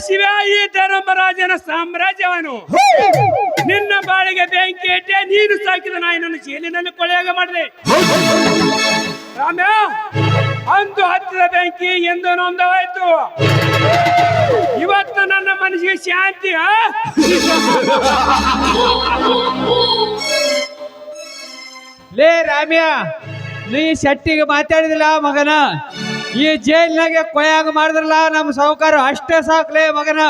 ಶಿವ ಈ ಧರ್ಮರಾಜನ ಸಾಮ್ರಾಜ್ಯವನ್ನು ನಿನ್ನ ಬಾಳಿಗೆ ಬೆಂಕಿ ಇಟ್ಟೆ. ನೀನು ಸಾಕಿದ ನಾಯಿನನ್ನು ಜೈಲಿನಲ್ಲಿ ಕೊಳೆಯಾಗ ಮಾಡಿದೆ. ರಾಮ್ಯ, ಅಂದು ಹತ್ತಿದ ಬೆಂಕಿ ಎಂದು ನೊಂದವಾಯ್ತು. ಇವತ್ತು ನನ್ನ ಮನಸ್ಸಿಗೆ ಶಾಂತಿ. ಲೇ ರಾಮ್ಯ, ನೀ ಶೆಟ್ಟಿಗೆ ಮಾತಾಡಿದಿಲ್ಲ ಮಗನ. ಈ ಜೈಲ್ನಾಗೆ ಕೊಯ್ಯಾಗ ಮಾಡಿದ್ರಲ್ಲ ನಮ್ಮ ಸಾಹುಕಾರ, ಅಷ್ಟೇ ಸಾಕ್ಲೇ ಮಗನ.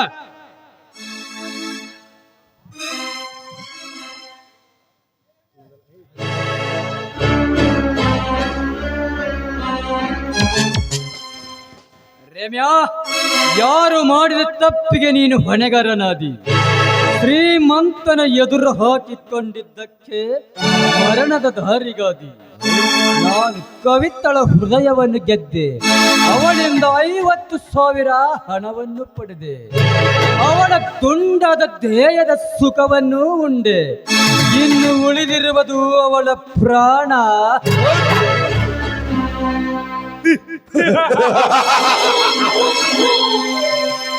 ರೇಮ್ಯಾ, ಯಾರು ಮಾಡಿದ ತಪ್ಪಿಗೆ ನೀನು ಹೊಣೆಗಾರನಾದಿ. ಶ್ರೀಮಂತನ ಎದುರು ಹಾಕಿಕೊಂಡಿದ್ದಕ್ಕೆ ಮರಣದ ದಾರಿಗಾದಿ. ನಾನು ಕವಿತಳ ಹೃದಯವನ್ನು ಗೆದ್ದೆ. ಅವಳಿಂದ 50,000 ಹಣವನ್ನು ಪಡೆದೆ. ಅವಳ ತುಂಡಾದ ದೇಹದ ಸುಖವನ್ನು ಉಂಡೆ. ಇನ್ನು ಉಳಿದಿರುವುದು ಅವಳ ಪ್ರಾಣ.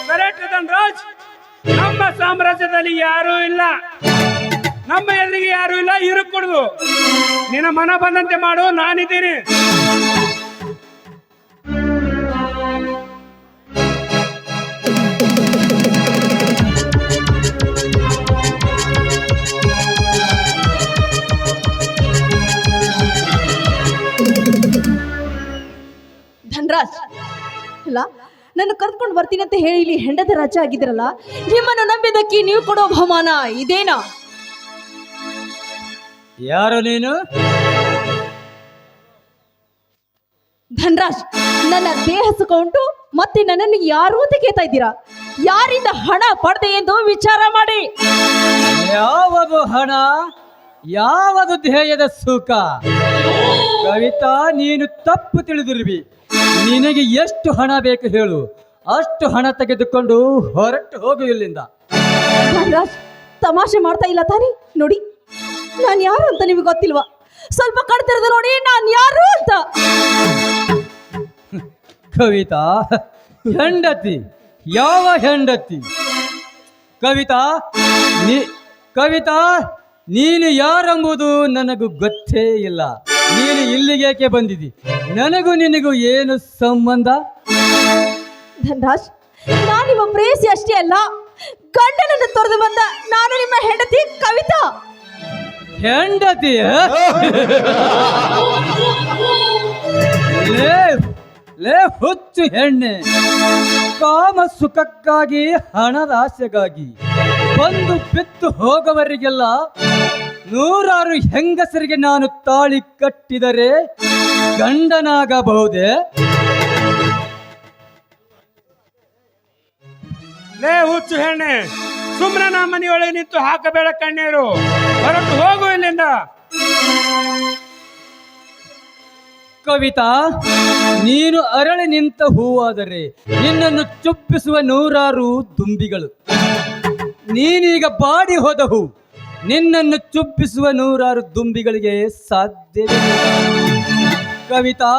ಕರೆಕ್ಟ್ ಧನರಾಜ್, ನಮ್ಮ ಸಾಮ್ರಾಜ್ಯದಲ್ಲಿ ಯಾರೂ ಇಲ್ಲ, ನಮ್ಮ ಎದುರಿಗೆ ಯಾರು ಇಲ್ಲ. ಇರುಕೊಡುದು ನಿನ್ನ ಮನ ಬಂದಂತೆ ಮಾಡು, ನಾನಿದ್ದೀನಿ. ಧನರಾಜ್ ಅಲ್ಲ, ನನ್ನ ಕರ್ಕೊಂಡು ಬರ್ತೀನಿ ಅಂತ ಹೇಳಿ ಇಲ್ಲಿ ಹೆಂಡದ ರಾಜ ಆಗಿದ್ರಲ್ಲ, ನಿಮ್ಮನ್ನು ನಂಬಿದಕ್ಕೆ ನೀವು ಕೊಡೋ ಬಹುಮಾನ ಇದೇನಾ? ಯಾರು ನೀನು? ಧನರಾಜ್, ನನ್ನ ದೇಹ ಸುಖ ಉಂಟು, ಮತ್ತೆ ನನ್ನನ್ನು ಯಾರು ಅಂತ ಕೇಳ್ತಾ ಇದ್ದೀರಾ? ಯಾರಿಂದ ಹಣ ಪಡೆದೆ ಎಂದು ವಿಚಾರ ಮಾಡಿ. ಯಾವುದು ಹಣ, ಯಾವುದು ಧ್ಯೇಯದ ಸುಖ? ಕವಿತಾ, ನೀನು ತಪ್ಪು ತಿಳಿದಿರುವಿ. ನಿನಗೆ ಎಷ್ಟು ಹಣ ಬೇಕು ಹೇಳು, ಅಷ್ಟು ಹಣ ತೆಗೆದುಕೊಂಡು ಹೊರಟು ಹೋಗು ಇಲ್ಲಿಂದ. ಧನರಾಜ್, ತಮಾಷೆ ಮಾಡ್ತಾ ಇಲ್ಲ ತಾನೇ? ನೋಡಿ, ನಾನು ಯಾರು ಅಂತ ನಿಮಗೆ ಗೊತ್ತಿಲ್ವಾ? ಸ್ವಲ್ಪ ಕಣ್ತಿರೋದು ನೋಡಿ, ನಾನು ಯಾರು ಅಂತ. ಕವಿತಾ, ಹೆಂಡತಿ? ಯಾವ ಹೆಂಡತಿ? ಕವಿತಾ, ನೀನು ಯಾರೆಂಬುದು ನನಗೂ ಗೊತ್ತೇ ಇಲ್ಲ. ನೀನು ಇಲ್ಲಿಗೇಕೆ ಬಂದಿದ್ದಿ? ನನಗೂ ನಿನಗೂ ಏನು ಸಂಬಂಧ? ಧನರಾಜ್, ನಾನು ನಿಮ್ಮ ಪ್ರೇಯಸಿ ಅಷ್ಟೇ ಅಲ್ಲ, ಗಂಡನನ್ನು ತೊರೆದು ಬಂದ ನಾನು ನಿಮ್ಮ ಹೆಂಡತಿ ಕವಿತಾ. ಹೆಂಡತಿ? ಲೇ ಹುಚ್ಚು ಹೆಣ್ಣೆ, ಕಾಮ ಸುಖಕ್ಕಾಗಿ, ಹಣದ ಆಸೆಗಾಗಿ ಬಂದು ಬಿತ್ತು ಹೋಗವರಿಗೆಲ್ಲ ನೂರಾರು ಹೆಂಗಸರಿಗೆ ನಾನು ತಾಳಿ ಕಟ್ಟಿದರೆ ಗಂಡನಾಗಬಹುದೇ? ಲೇ ಹುಚ್ಚು ಹೆಣ್ಣೆ, ಸುಮ್ಮನೆ ನಮ್ಮ ಮನೆಯೊಳಗೆ ನಿಂತು ಹಾಕಬೇಡ ಕಣ್ಣೀರು. ಹೊರಟು ಹೋಗು ಇಲ್ಲಿಂದ. ಕವಿತಾ, ನೀನು ಅರಳಿ ನಿಂತ ಹೂವಾದರೆ ನಿನ್ನನ್ನು ಚುಪ್ಪಿಸುವ ನೂರಾರು ದುಂಬಿಗಳು. ನೀನೀಗ ಬಾಡಿ ಹೋದ ಹೂ, ನಿನ್ನನ್ನು ಚುಪ್ಪಿಸುವ ನೂರಾರು ದುಂಬಿಗಳಿಗೆ ಸಾಧ್ಯವಿಲ್ಲ. ಕವಿತಾ,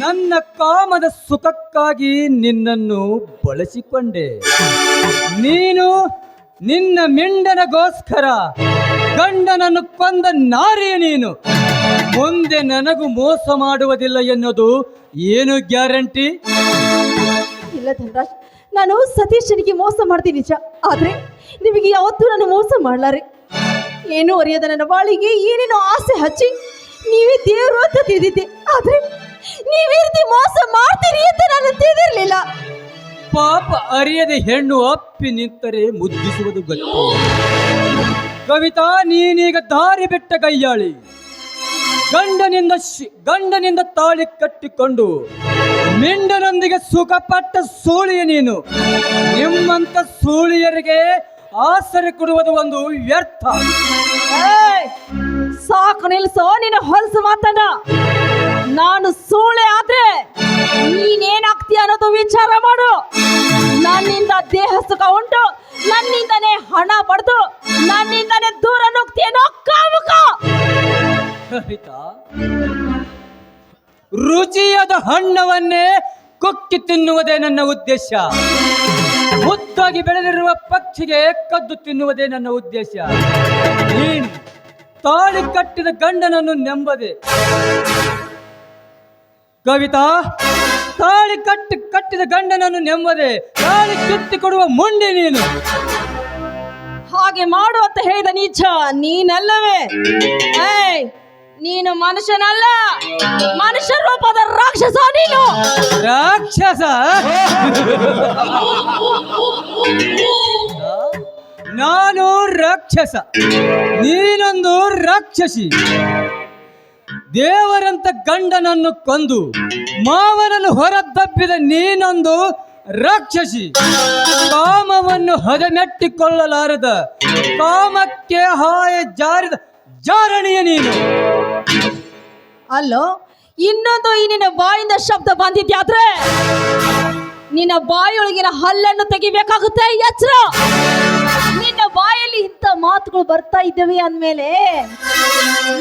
ನನ್ನ ಕಾಮದ ಸುಖಕ್ಕಾಗಿ ನಿನ್ನನ್ನು ಬಳಸಿಕೊಂಡೆ. ನೀನು ನಿನ್ನ ಮಿಂಡನಗೋಸ್ಕರ ಗಂಡನನ್ನು ಕೊಂದ ನಾರಿಯ ನೀನು. ಮುಂದೆ ನನಗೂ ಮೋಸ ಮಾಡುವುದಿಲ್ಲ ಎನ್ನುವುದು ಏನು ಗ್ಯಾರಂಟಿ? ಇಲ್ಲ ಧನರಾಜ್, ನಾನು ಸತೀಶನಿಗೆ ಮೋಸ ಮಾಡ್ತೀನಿ ನಿಜ, ಆದ್ರೆ ನಿಮಗೆ ಯಾವತ್ತೂ ನಾನು ಮೋಸ ಮಾಡಲಾರೆ. ಏನೂ ಅರಿಯದ ನನ್ನ ಬಾಳಿಗೆ ಏನೇನೋ ಆಸೆ ಹಚ್ಚಿ ನೀವೇ ದೇವರು ಅಂತ ತಿಳಿದಿದ್ದೆ, ಆದ್ರೆ ನೀವೇ ರೀತಿ ಮೋಸ ಮಾಡ್ತೀರಿ ಅಂತ ನಾನು ತಿಳಿದಿರಲಿಲ್ಲ. ಪಾಪ ಅರಿಯದೆ ಹೆಣ್ಣು ಅಪ್ಪಿ ನಿಂತರೆ ಮುದ್ದಿಸುವುದು ಗೊತ್ತು. ಕವಿತಾ, ನೀನೀಗ ದಾರಿ ಬಿಟ್ಟ ಕೈಯಾಳಿ. ಗಂಡನಿಂದ ತಾಳಿ ಕಟ್ಟಿಕೊಂಡು ಮಿಂಡನೊಂದಿಗೆ ಸುಖಪಟ್ಟ ಸೂಳಿಯ ನೀನು. ನಿಮ್ಮಂತ ಸೂಳಿಯರಿಗೆ ಆಸರೆ ಕೊಡುವುದು ಒಂದು ವ್ಯರ್ಥ. ಸಾಕು ನಿಲ್ಸೋ ನಿನ್ನ ಹೊಲಸು ಮಾತನ್ನ. ನಾನು ಸೂಳೆ ಆದ್ರೆ ನೀನೇನಾಗ್ತೀಯ ಅನ್ನೋದು ವಿಚಾರ ಮಾಡು. ನನ್ನಿಂದ ದೇಹ ಸುಖ ಉಂಟು, ನನ್ನಿಂದನೇ ಹಣ ಪಡೆದು ನನ್ನಿಂದನೇ ದೂರ ಹೋಗ್ತೀಯನೋ ಕಾಮುಕ. ಕವಿತಾ, ರುಚಿಯಾದ ಹಣ್ಣವನ್ನೇ ಕೊಕ್ಕಿ ತಿನ್ನುವುದೇ ನನ್ನ ಉದ್ದೇಶ. ಮುದ್ದಾಗಿ ಬೆಳೆದಿರುವ ಪಕ್ಷಿಗೆ ಕದ್ದು ತಿನ್ನುವುದೇ ನನ್ನ ಉದ್ದೇಶ. ನೀನು ತಾಳಿ ಕಟ್ಟಿದ ಗಂಡನನ್ನು ನೆಂಬದೆ. ಕವಿತಾ, ತಾಳಿ ಕಟ್ಟಿದ ಗಂಡನನ್ನು ನೆಂಬದೆ ತಾಳಿ ಕಿತ್ತಿ ಕೊಡುವ ಮುಂಡೆ ನೀನು. ಹಾಗೆ ಮಾಡು ಅಂತ ಹೇಳಿದ ನೀಚ ನೀನಲ್ಲವೇ? ಏಯ್, ನೀನು ಮನುಷ್ಯನಲ್ಲ, ಮನುಷ್ಯ ರೂಪದ ರಾಕ್ಷಸ ನೀನು. ರಾಕ್ಷಸ? ನಾನು ರಾಕ್ಷಸ, ನೀನೊಂದು ರಾಕ್ಷಸಿ. ದೇವರಂತ ಗಂಡನನ್ನು ಕೊಂದು ಮಾವನನ್ನು ಹೊರದಬ್ಬಿದ ನೀನೊಂದು ರಾಕ್ಷಸಿ. ಕಾಮವನ್ನು ಹದಮೆಟ್ಟಿಕೊಳ್ಳಲಾರದ, ಕಾಮಕ್ಕೆ ಹಾಯ ಜಾರಿದ ಜಾರಣಿಯ ನೀನು. ಅಲ್ಲೋ, ಇನ್ನೊಂದು ಈ ನಿನ್ನ ಬಾಯಿಂದ ಶಬ್ದ ಬಂದಿದ್ಯಾದ್ರೆ ನಿನ್ನ ಬಾಯಿಯೊಳಗಿನ ಹಲ್ಲನ್ನು ತೆಗಿಬೇಕಾಗುತ್ತೆ. ಎಚ್ಚರ, ನಿನ್ನ ಬಾಯಲ್ಲಿ ಇಂಥ ಮಾತುಗಳು ಬರ್ತಾ ಇದ್ದೇವೆ ಅಂದ್ಮೇಲೆ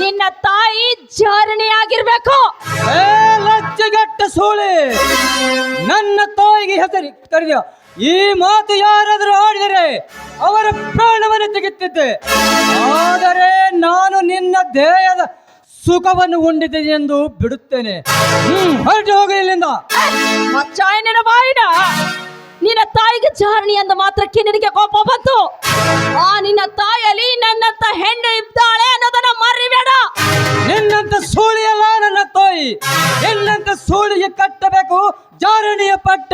ನಿನ್ನ ತಾಯಿ ಜಾರಣೆ ಆಗಿರ್ಬೇಕು. ಲಜ್ಜೆಗೆಟ್ಟ ಸೋಳೆ, ನನ್ನ ತಾಯಿಗೆ ಹೆಸರಿ ಕರೆದ ಈ ಮಾತು ಯಾರಾದರೂ ಆಡಿದರೆ ಅವರ ಪ್ರಾಣವನ್ನು ತೆಗೆಯುತ್ತಿದ್ದೆ. ಆದರೆ ನಾನು ನಿನ್ನ ದೇಹದ ಸುಖವನ್ನು ಉಂಡಿದೆ ಎಂದು ಬಿಡುತ್ತೇನೆ. ಹೊರಟು ಹೋಗ ಇಲ್ಲಿಂದ. ಮಚ್ಚಾಯನ ಬಾಯಿನ ನಿನ್ನ ತಾಯಿಗೆ ಜಾರಣಿ ಅಂದ ಮಾತ್ರಕ್ಕೆ ನಿನಗೆ ಕೋಪ ಬಂತು. ಆ ನಿನ್ನ ತಾಯಿಯಲ್ಲಿ ನನ್ನಂತ ಹೆಣ್ಣು ಇದ್ದಾಳೆ ಅನ್ನೋದನ್ನ ಮರಿಬೇಡ. ನಿನ್ನಂತ ಸೂಳಿಯಲ್ಲ ನನ್ನ ತಾಯಿ, ನಿನ್ನಂತ ಸೂಳಿಗೆ ಕಟ್ಟಬೇಕು ಜಾರಣಿಯ ಪಟ್ಟ.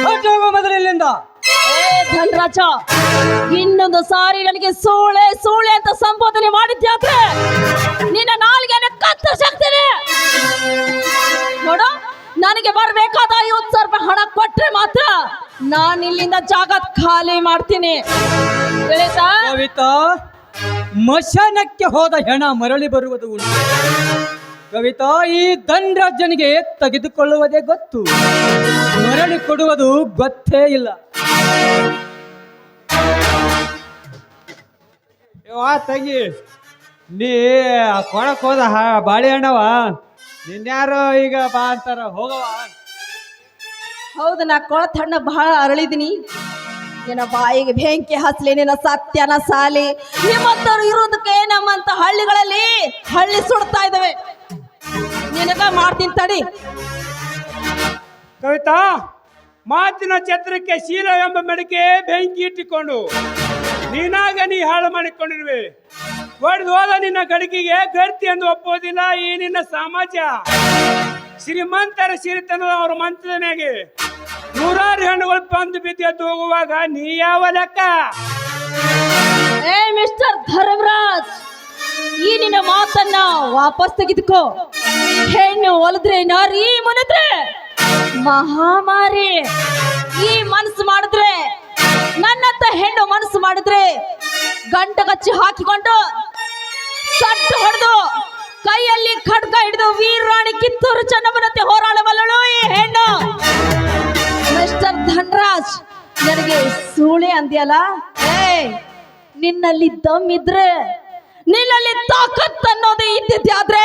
ಹೊರಟು ಹೋಗೋ ಮೊದಲಿಲ್ಲಿಂದ. ಧನರಾಜ, ಇನ್ನೊಂದು ಸಾರಿ ನನಗೆ ಸೋಳೆ ಸೋಳೆ ಅಂತ ಸಂಬೋಧನೆ ಮಾಡಿದ್ಯಾದ್ರೆ ನಿನ್ನ ನಾಲ್ಗೆನ ಕತ್ತರಿಸಾಕ್ತೇನೆ. ನೋಡು, ನನಗೆ ಬರ್ಬೇಕಾದ 50,000 ರೂಪಾಯಿ ಹಣ ಕೊಟ್ರೆ ಮಾತ್ರ ನಾನು ಇಲ್ಲಿಂದ ಜಾಗ ಖಾಲಿ ಮಾಡ್ತೀನಿ. ಕವಿತಾ, ಮಶಾನಕ್ಕೆ ಹೋದ ಹೆಣ ಮರಳಿ ಬರುವುದು ಉಂಟು. ಕವಿತಾ, ಈ ಧನರಾಜನಿಗೆ ತೆಗೆದುಕೊಳ್ಳುವುದೇ ಗೊತ್ತು, ಮರಳಿ ಕೊಡುವುದು ಗೊತ್ತೇ ಇಲ್ಲ. ತಂಗಿ, ನೀ ಕೊಡಕ್ ಹೋದ ಬಾಳೆಹಣ್ಣವ ನಿನ್ಯಾರು ಈಗ ಬಾ ಅಂತಾರ, ಹೋಗವ. ಹೌದು, ನಾ ಕೊಳತ್ ಹಣ್ಣು ಬಹಳ ಅರಳಿದೀನಿ. ನಿನ್ನ ಬಾಯಿಗೆ ಬೆಂಕಿ ಹಚ್ಚಲಿ, ನಿನ್ನ ಸತ್ಯನ ಸಾಲಿ. ನಿಮ್ಮಂತರು ಇರೋದಕ್ಕೆ ನಮ್ಮಂತ ಹಳ್ಳಿಗಳಲ್ಲಿ ಹಳ್ಳಿ ಸುಡ್ತಾ ಇದ್ದಾವೆ. ನಿನಗ ಮಾಡ್ತೀನಿ ತಡಿ. ಕವಿತಾ, ಮಾತಿನ ಛತ್ರಕ್ಕೆ ಶೀಲ ಎಂಬ ಮೆಡಕೆ ಬೆಂಕಿ ಇಟ್ಟಿಕೊಂಡು ನೀ ಹಾಳು ಮಾಡಿಕೊಂಡಿರುವೆ. ಒಡೆದು ಹೋದ ನಿನ್ನ ಗಡಿಗೆಗೆ ಗರ್ತಿ ಎಂದು ಒಪ್ಪೋದಿಲ್ಲ ಈ ನಿನ್ನ ಸಮಾಜ. ಶ್ರೀಮಂತರ ಸಿರಿತನದ ಅವರ ಮಂತ್ರದ ಮ್ಯಾಗೆ ನೂರಾರು ಹೆಣ್ಣುಗಳು ಬಂದು ಬಿದ್ದು ಹೋಗುವಾಗ ನೀ ಯಾವ ಲೆಕ್ಕ? ಏ ಮಿಸ್ಟರ್ ಧರ್ಮರಾಜ್, ಈ ನಿನ್ನ ಮಾತನ್ನ ವಾಪಸ್ ತೆಗೆದುಕೋ. ಹೆಣ್ಣು ಒಲಿದ್ರೆ ನಾರಿ, ಮುನಿದ್ರೆ ಮಹಾಮಾರಿ. ಈ ಮನಸ್ಸು ಮಾಡಿದ್ರೆ, ನನ್ನಂತ ಹೆಣ್ಣು ಮನಸ್ಸು ಮಾಡಿದ್ರೆ ಗಂಟಗಚ್ಚಿ ಹಾಕಿಕೊಂಡು ಸಟ್ಟು ಹೊಡೆದು ಕೈಯಲ್ಲಿ ಖಡ್ಗ ಹಿಡಿದು ವೀರರಾಣಿ ಕಿತ್ತೂರು ಚೆನ್ನಮ್ಮನಂತೆ ಹೋರಾಡಬಲ್ಲಳು ಈ ಹೆಣ್ಣು. ಮಿಸ್ಟರ್ ಧನರಾಜ್, ನನಗೆ ಸೂಳೆ ಅಂದ್ಯಲ್ಲ? ನಿನ್ನಲ್ಲಿ ದಮ್ ಇದ್ರೆ, ನಿನ್ನಲ್ಲಿ ತಾಕತ್ ಅನ್ನೋದೇ ಇದ್ದಿದ್ಯಾದ್ರೆ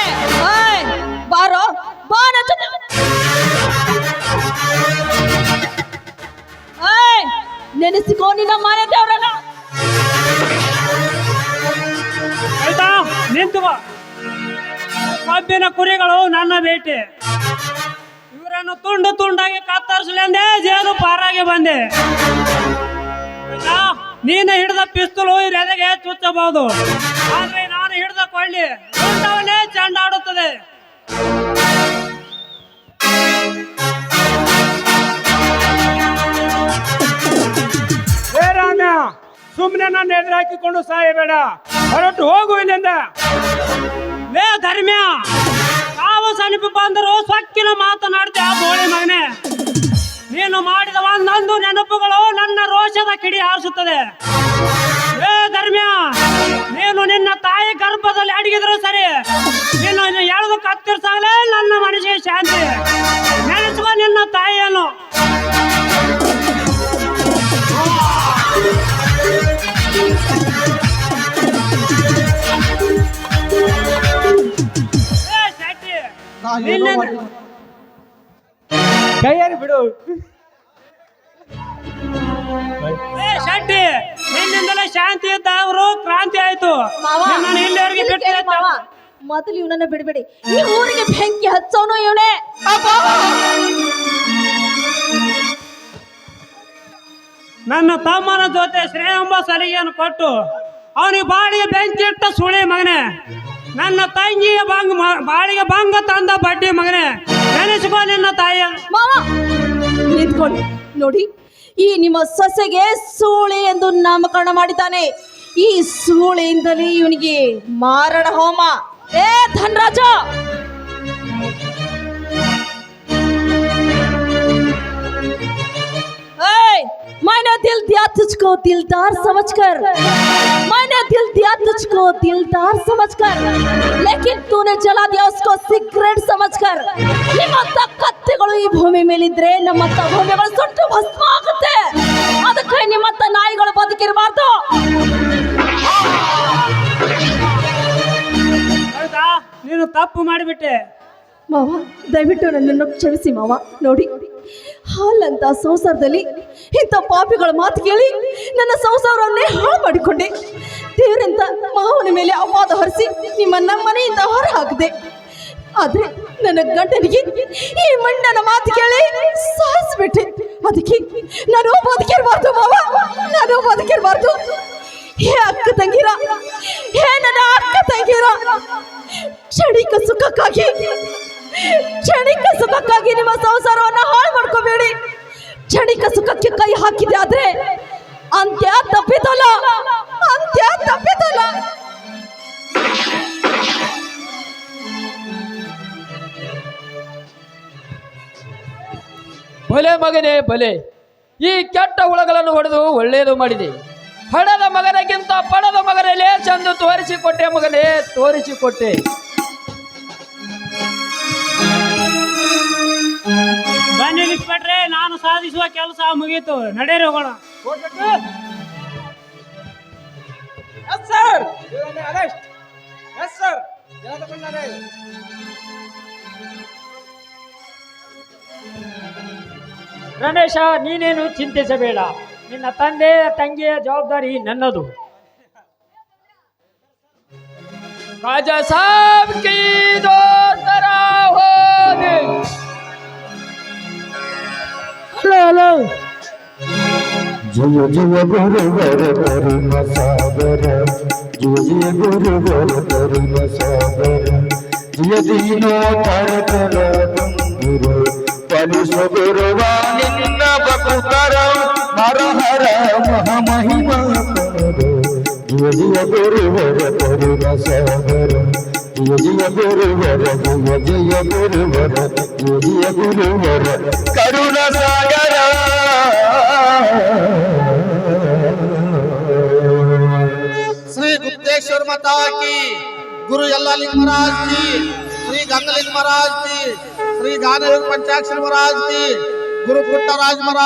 ಬಾರೋ, ಬಾ ನನ್ನ ಜೊತೆ. ನೆನೆಸಿಕೋ ನಿನ್ನ ಮನೆ ದೇವರಲ್ಲ. ಆಯ್ತಾ, ನಿಂತು ಕಬ್ಬಿನ ಕುರಿಗಳು ನನ್ನ ಬೇಟೆ. ಇವರನ್ನು ತುಂಡು ತುಂಡಾಗಿ ಕತ್ತರಿಸಲಿ ಅಂದೆ ಜೇನು ಪಾರಾಗಿ ಬಂದೆ. ನೀನು ಹಿಡಿದ ಪಿಸ್ತೂಲು ಎದೆಗೆ ಚುಚ್ಚಬಹುದು, ಆದ್ರೆ ನಾನು ಹಿಡಿದ ಕೊಳ್ಳಿ ತುಂಡವನ್ನೇ ಚೆಂಡಾಡುತ್ತದೆ. ರಾಮ್ಯ, ಸುಮ್ಮನೆ ನನ್ನ ಎದುರಾಕಿಕೊಂಡು ಸಾಯಬೇಡ, ಹೊರಟು ಹೋಗು ಇಲ್ಲಿಂದ. ಲೇ ಧರ್ಮ್ಯ, ನಾವು ಸಮೀಪ ಬಂದರು ಸೊಕ್ಕಿನ ಮಾತನಾಡ್ತೀಯ ಬೋಳಿ ಮಗನೆ. ನೀನು ಮಾಡಿದ ಒಂದೊಂದು ನೆನಪುಗಳು ನನ್ನ ರೋಷದ ಕಿಡಿ ಹಾರಿಸುತ್ತದೆ. ಲೇ ಧರ್ಮ್ಯ, ನೀನು ನಿನ್ನ ತಾಯಿ ಗರ್ಭದಲ್ಲಿ ಅಡಗಿದ್ರು ಸರಿ, ನೀನು ಎಳೆದು ಕತ್ತಿರ್ಸಾಗಲೇ ನನ್ನ ಮನಸ್ಸಿಗೆ ಶಾಂತಿ. ನೆನೆಸುವ ನಿನ್ನ ತಾಯಿಯನ್ನು. ಕೈಯಾರಿ ಬಿಡು. ಶೆಟ್ಟಿ ನಿನ್ನಿಂದಲೇ ಶಾಂತಿ ಇದ್ದ ಅವರು ಕ್ರಾಂತಿ ಆಯ್ತು. ಮಾವ, ನಾನು ಇಲ್ಲಿವರೆಗೆ ಇಲ್ಲಿ ಕೇಳಿ ಮಾವ, ಮೊದಲು ಇವನನ್ನ ಬಿಡಬೇಡಿ. ಈ ಊರಿಗೆ ಬೆಂಕಿ ಹಚ್ಚೋನು ಇವನೇ. ನನ್ನ ತಮ್ಮನ ಜೊತೆ ಶ್ರೇಯಂಬ ಸಲಿಗೆಯನ್ನು ಕೊಟ್ಟು ಅವನಿಗೆ ಬಾಡಿಗೆ ಬೆಂಕಿ ಇಟ್ಟ ಸುಳಿ ಮಗನೇ, ನನ್ನ ತಂಗಿಯ ಬಾಡಿಗೆ ಭಂಗ ತಂದ ಬಡ್ಡಿ ಮಗನೇ, ನೆನೆಸಿಕೋ ನಿನ್ನ ತಾಯಿಯ. ಮಾವ ನಿಂತ್ಕೊಳ್ಳಿ ನೋಡಿ, ಈ ನಿಮ್ಮ ಸೊಸೆಗೆ ಸೂಳೆ ಎಂದು ನಾಮಕರಣ ಮಾಡಿದ್ದಾನೆ. ಈ ಸೂಳೆಯಿಂದಲೇ ಇವನಿಗೆ ಮಾರಣ ಹೋಮ. ಏ ಧನರಾಜ, मैंने दिल दिया तुझको दिलदार समझकर, मैंने दिल दिया तुझको दिलदार समझकर, लेकिन तूने जला दिया उसको सिगरेट समझकर. ನಿಮ್ಮಂತ ಕತ್ತೆಗಳು ಈ ಭೂಮಿ ಮೇಲಿದ್ರೆ ನಮ್ಮಂತ ಭೂಮಿಗಳು ಸುಟ್ಟು ಭಸ್ಮ ಆಗುತ್ತೆ. ಅದಕ್ಕೆ ನಿಮ್ಮಂತ ನಾಯಿಗಳು ಬದುಕಿರಬಾರ್ದು. ಹೌದಾ, ನೀನು ತಪ್ಪು ಮಾಡಿಬಿಟ್ಟೆ. ಮಾವ ದಯವಿಟ್ಟು ನನ್ನನ್ನು ಕ್ಷಮಿಸಿ ಮಾವ. ನೋಡಿ, ಹಾಲಂತ ಸಂಸಾರದಲ್ಲಿ ಇಂಥ ಪಾಪಿಗಳ ಮಾತು ಕೇಳಿ ನನ್ನ ಸಂಸಾರವನ್ನೇ ಹಾಳು ಮಾಡಿಕೊಂಡೆ. ದೇವರಿಂದ ಮಾವನ ಮೇಲೆ ಅಪವಾದ ಹೊರಿಸಿ ನಿಮ್ಮನ್ನ ಮನೆಯಿಂದ ಹೊರ ಹಾಕಿದೆ. ಆದ್ರೆ ನನ್ನ ಗಂಡನಿಗೆ ಈ ಮಣ್ಣನ ಮಾತು ಕೇಳಿ ಸಾಯಿಸ್ಬಿಟ್ಟೆ. ಅದಕ್ಕೆ ನಾನು ಬದುಕಿರಬಾರ್ದು ಮಾವ, ನಾನು ಬದುಕಿರಬಾರ್ದು. ಹೇ ಅಕ್ಕ ತಂಗಿರ, ಹೇ ನನ್ನ ಅಕ್ಕ ತಂಗಿರ, ಕ್ಷಣಿಕ ಸುಖಕ್ಕಾಗಿ ನಿಮ್ಮ ಸಂಸಾರವನ್ನ ಹಾಳು ಮಾಡ್ಕೋಬೇಡಿ. ಕ್ಷಣಿಕ ಸುಖಕ್ಕೆ ಕೈ ಹಾಕಿದೆ ಆದ್ರೆ ಅಂತ್ಯ ತಪ್ಪಿತಲ್ಲ, ಅಂತ್ಯ ತಪ್ಪಿತಲ್ಲ. ಭಲೆ ಮಗನೇ ಭಲೆ, ಈ ಕೆಟ್ಟ ಹುಳಗಳನ್ನು ಹೊಡೆದು ಒಳ್ಳೆಯದು ಮಾಡಿದೆ. ಹಡದ ಮಗನಿಗಿಂತ ಪಡದ ಮಗನಲ್ಲಿ ಚಂದು ತೋರಿಸಿಕೊಟ್ಟೆ ಮಗನೇ, ತೋರಿಸಿಕೊಟ್ಟೆ. ಬನ್ನಿ ಇಟ್ಬಿಟ್ರೆ ನಾನು ಸಾಧಿಸುವ ಕೆಲಸ ಮುಗೀತು. ನಡೆಯರಿ ಹೋಗೋಣ. ರಮೇಶ, ನೀನೇನು ಚಿಂತಿಸಬೇಡ. ನಿನ್ನ ತಂದೆ ತಂಗಿಯ ಜವಾಬ್ದಾರಿ ನನ್ನದು. ರಾಜಾ ಸಾಬ್ ಕಿ ದೋಸ್ತರ ಹೋದೆ. ಹಲೋ ಜಯ ಜಯ ಗುರುವರ ಕರುಣ ಸಾಗರ, ಜಯ ಜಯ ಗುರುವರ ಕರುಣ ಸಾಗರ, ಜಯ ದೀನೋತ್ತರ ಬಂಧುರು ಪಲಿಸ ಗುರುವ ನಿನ್ನ ಭಕ್ತರ ಹರ ಹರ ಮಹಾಮಹಿಮ ಕರ. ಜಯ ಜಯ ಗುರುವರ ಕರುಣ ಸಾಗರ, ಜಯ ಜಯ ಗುರುವರ, ಜಯ ಜಯ ಗುರುವರ, ಜಯ ಜಯ ಗುರುವರ ಕರುಣ ಸಾಗರ. श्री गुप्तेश्वर माता की, गुरु यल्लालिंग महाराज की, श्री गंगलिंग महाराज की, श्री गानलिंग पंचाक्षर महाराज की, गुरु पुट्टराज महाराज